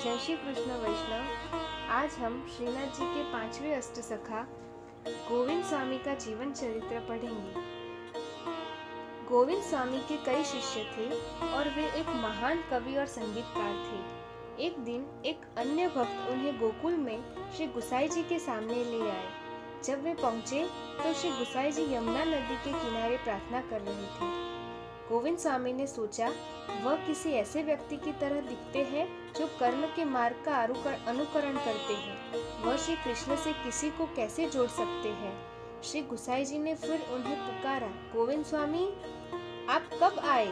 जय श्री कृष्ण वैष्णव। आज हम श्रीनाथ जी के 5वें अष्टसखा गोविंद स्वामी का जीवन चरित्र पढ़ेंगे। गोविंद स्वामी के कई शिष्य थे और वे एक महान कवि और संगीतकार थे। एक दिन एक अन्य भक्त उन्हें गोकुल में श्री गुसाई जी के सामने ले आए। जब वे पहुंचे तो श्री गुसाई जी यमुना नदी के किनारे प्रार्थना कर रहे थे। गोविंद स्वामी ने सोचा, वह किसी ऐसे व्यक्ति की तरह दिखते हैं जो कर्म के मार्ग का अनुकरण करते हैं। वह श्री कृष्ण से किसी को कैसे जोड़ सकते हैं। श्री गुसाई जी ने फिर उन्हें पुकारा, गोविंद स्वामी, आप कब आए?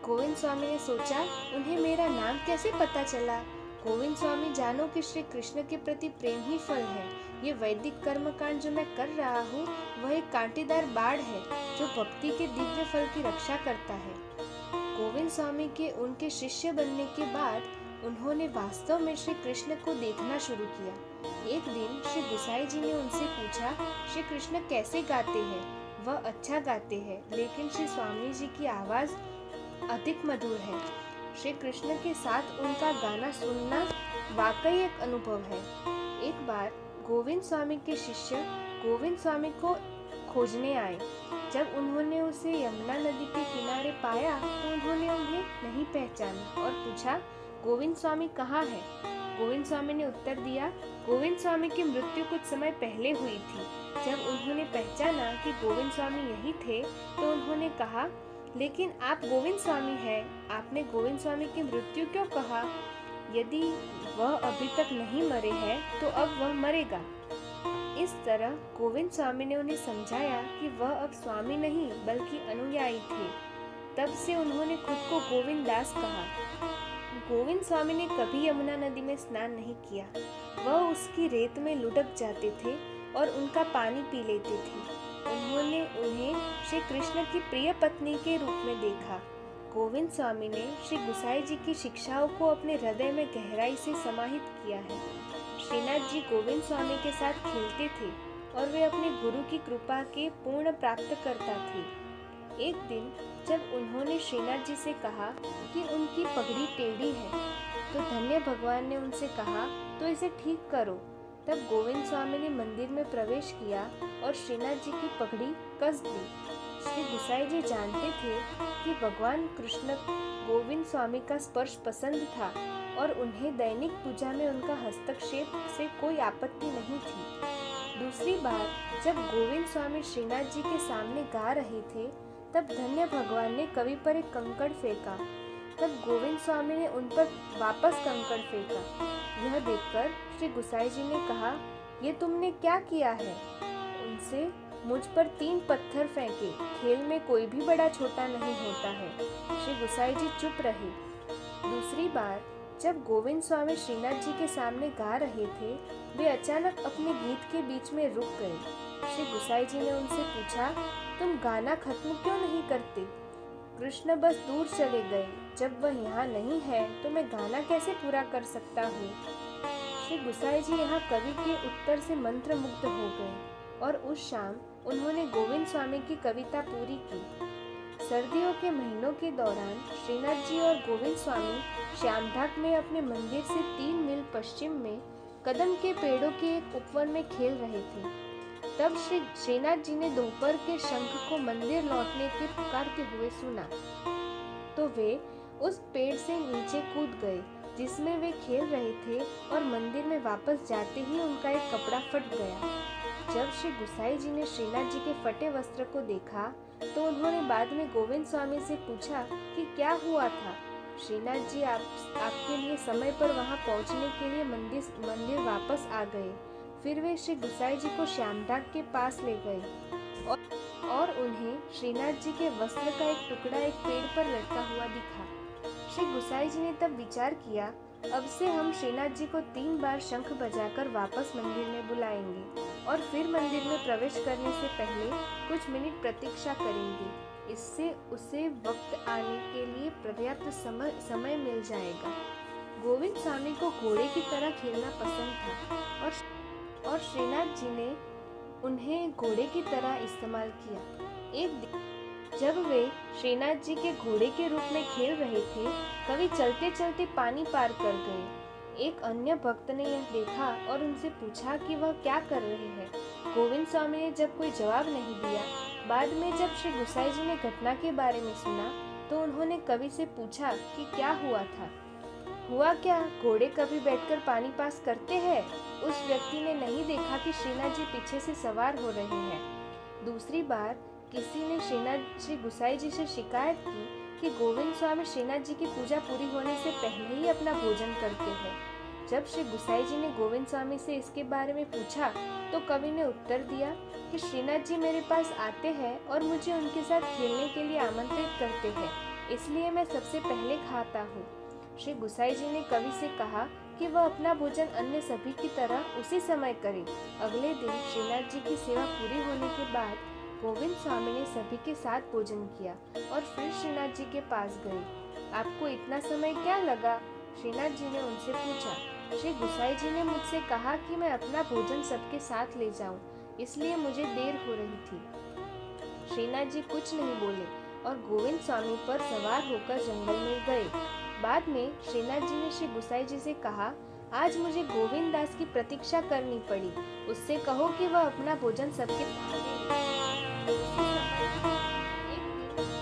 गोविंद स्वामी ने सोचा, उन्हें मेरा नाम कैसे पता चला। गोविंद स्वामी, जानो कि श्री कृष्ण के प्रति प्रेम ही फल है। ये वैदिक कर्मकांड जो मैं कर रहा हूँ वह एक कांटेदार बाढ़ है जो भक्ति के दिव्य फल की रक्षा करता है। गोविंद स्वामी के उनके शिष्य बनने के बाद उन्होंने वास्तव में श्री कृष्ण को देखना शुरू किया। एक दिन श्री गुसाई जी ने उनसे पूछा, श्री कृष्ण कैसे गाते हैं? वह अच्छा गाते हैं, लेकिन श्री स्वामी जी की आवाज अधिक मधुर है। श्री कृष्ण के साथ उनका गाना सुनना वाकई एक अनुभव है। एक बार गोविंद स्वामी के शिष्य गोविंद स्वामी को खोजने आए। जब उन्होंने उसे यमुना नदी के किनारे पाया तो उन्होंने उन्हें नहीं पहचाना और पूछा, गोविंद स्वामी कहाँ है? गोविंद स्वामी ने उत्तर दिया, गोविंद स्वामी की मृत्यु कुछ समय पहले हुई थी। जब उन्होंने पहचाना कि गोविंद स्वामी यही थे तो उन्होंने कहा, लेकिन आप गोविंद स्वामी हैं, आपने गोविंद स्वामी की मृत्यु क्यों कहा? यदि वह अभी तक नहीं मरे हैं तो अब वह मरेगा। इस तरह गोविंद स्वामी ने उन्हें समझाया कि वह अब स्वामी नहीं बल्कि अनुयायी थे। तब से उन्होंने खुद को गोविंद दास कहा। गोविंद स्वामी ने कभी यमुना नदी में स्नान नहीं किया। वह उसकी रेत में लुढ़क जाते थे और उनका पानी पी लेते थे। उन्होंने उन्हें श्री कृष्ण की प्रिय पत्नी के रूप में देखा। गोविंद स्वामी ने श्री गुसाई जी की शिक्षाओं को अपने हृदय में गहराई से समाहित किया है। श्रीनाथ जी गोविंद स्वामी के साथ खेलते थे और वे अपने गुरु की कृपा के पूर्ण प्राप्तकर्ता थे। एक दिन जब उन्होंने श्रीनाथ जी से कहा कि उनकी पगड़ी टेढ़ी है, तो धन्य भगवान ने उनसे कहा, तो इसे ठीक करो। तब गोविंद स्वामी ने मंदिर में प्रवेश किया और श्रीनाथ जी की पगड़ी कस दी। श्री गुसाई जी जानते थे कि भगवान कृष्ण गोविंद स्वामी का स्पर्श पसंद था और उन्हें दैनिक पूजा में उनका हस्तक्षेप से कोई आपत्ति नहीं थी। दूसरी बार जब गोविंद स्वामी श्रीनाथ जी के सामने गा रहे थे तब धन्य भगवान ने कवि पर एक कंकड़ फेंका। तब गोविंद स्वामी ने उन पर वापस कंकड़ फेंका। यह देखकर श्री गुसाई जी ने कहा, ये तुमने क्या किया है? उनसे मुझ पर 3 पत्थर फेंके, खेल में कोई भी बड़ा छोटा नहीं होता है। श्री गुसाई जी चुप रहे। दूसरी बार जब गोविंद स्वामी श्रीनाथ जी के सामने गा रहे थे, वे अचानक अपने गीत के बीच में रुक गए। श्री गुसाई जी ने उनसे पूछा, तुम गाना खत्म क्यों नहीं करते? कृष्ण बस दूर चले गए, जब वह यहाँ नहीं है तो मैं गाना कैसे पूरा कर सकता हूँ? श्री गुसाई जी यहाँ कवि के उत्तर से मंत्रमुग्ध हो गए और उस शाम उन्होंने गोविंद स्वामी की कविता पूरी की। सर्दियों के महीनों के दौरान श्रीनाथ जी और गोविंद स्वामी श्यामढाक में अपने मंदिर से 3 मील पश्चिम में कदम के पेड़ों के एक उपवन में खेल रहे थे। तब श्रीनाथ जी ने दोपहर के शंख को मंदिर लौटने के पुकारते हुए सुना, तो वे उस पेड़ से नीचे कूद गए जिसमें वे खेल रहे थे और मंदिर में वापस जाते ही उनका एक कपड़ा फट गया। जब श्री गुसाई जी ने श्रीनाथ जी के फटे वस्त्र को देखा तो उन्होंने बाद में गोविंद स्वामी से पूछा कि क्या हुआ था। श्रीनाथ जी आपके लिए समय पर वहां पहुंचने के लिए मंदिर वापस आ गए। फिर वे श्री गुसाई जी को श्यामढाक के पास ले गए और उन्हें श्रीनाथ जी के वस्त्र का एक टुकड़ा एक पेड़ पर लटका हुआ दिखा। श्री गुसाई जी ने तब विचार किया, अब से हम श्रीनाथ जी को 3 बार शंख बजाकर वापस मंदिर में बुलाएंगे और फिर मंदिर में प्रवेश करने से पहले कुछ मिनट प्रतीक्षा करेंगे। इससे उसे वक्त आने के लिए पर्याप्त समय मिल जाएगा। गोविंद स्वामी को घोड़े की तरह खेलना पसंद था और श्रीनाथ जी ने उन्हें घोड़े की तरह इस्तेमाल किया। एक दिन जब वे श्रीनाथ जी के घोड़े के रूप में खेल रहे थे, कवि चलते चलते पानी पार कर गए। एक अन्य भक्त ने यह देखा और उनसे पूछा कि वह क्या कर रहे हैं। गोविंद स्वामी ने जब कोई जवाब नहीं दिया, बाद में जब श्री गुसाई जी ने घटना के बारे में सुना तो उन्होंने कवि से पूछा कि क्या हुआ था। हुआ क्या, घोड़े कभी बैठकर पानी पास करते हैं? उस व्यक्ति ने नहीं देखा कि श्रीनाथ जी पीछे से सवार हो रहे हैं। दूसरी बार किसी ने श्रीनाथ जी गुसाई जी से शिकायत की कि गोविंद स्वामी श्रीनाथ जी की पूजा पूरी होने से पहले ही अपना भोजन करते हैं। जब श्री गुसाई जी ने गोविंद स्वामी से इसके बारे में पूछा तो कवि ने उत्तर दिया कि श्रीनाथ जी मेरे पास आते हैं और मुझे उनके साथ खेलने के लिए आमंत्रित करते हैं, इसलिए मैं सबसे पहले खाता हूँ। श्री गुसाई जी ने कवि से कहा कि वह अपना भोजन अन्य सभी की तरह उसी समय करे। अगले दिन श्रीनाथ जी की सेवा पूरी होने के बाद गोविंद स्वामी ने सभी के साथ भोजन किया और फिर श्रीनाथ जी के पास गए। आपको इतना समय क्या लगा? श्रीनाथ जी ने उनसे पूछा। श्री गुसाई जी ने मुझसे कहा कि मैं अपना भोजन सबके साथ ले जाऊं, इसलिए मुझे देर हो रही थी। श्रीनाथ जी कुछ नहीं बोले और गोविंद स्वामी पर सवार होकर जंगल में गए। बाद में श्रीनाथ जी ने श्री गुसाई जी से कहा, आज मुझे गोविंद दास की प्रतीक्षा करनी पड़ी, उससे कहो कि वह अपना भोजन सबके साथ ले।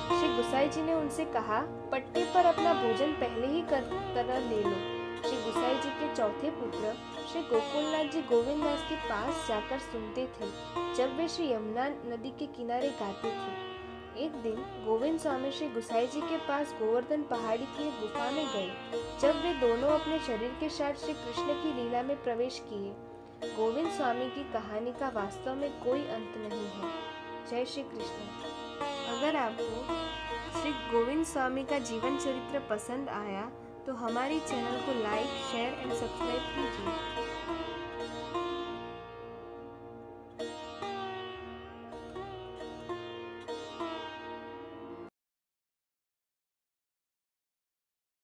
श्री गुसाई जी ने उनसे कहा, पट्टे पर अपना भोजन पहले ही तरह ले लो। श्री गुसाई जी के चौथे पुत्र श्री गोकुलनाथ जी गोविंद दास के पास जाकर सुनते थे जब वे श्री यमुना नदी के किनारे गाते थे। एक दिन गोविंद स्वामी श्री गुसाई जी के पास गोवर्धन पहाड़ी की एक गुफा में गए। जब वे दोनों अपने शरीर के साथ श्री कृष्ण की लीला में प्रवेश किए। गोविंद स्वामी की कहानी का वास्तव में कोई अंत नहीं है। जय श्री कृष्ण। अगर आपको श्री गोविंद स्वामी का जीवन चरित्र पसंद आया तो हमारी चैनल को लाइक, शेयर एंड सब्सक्राइब कीजिए।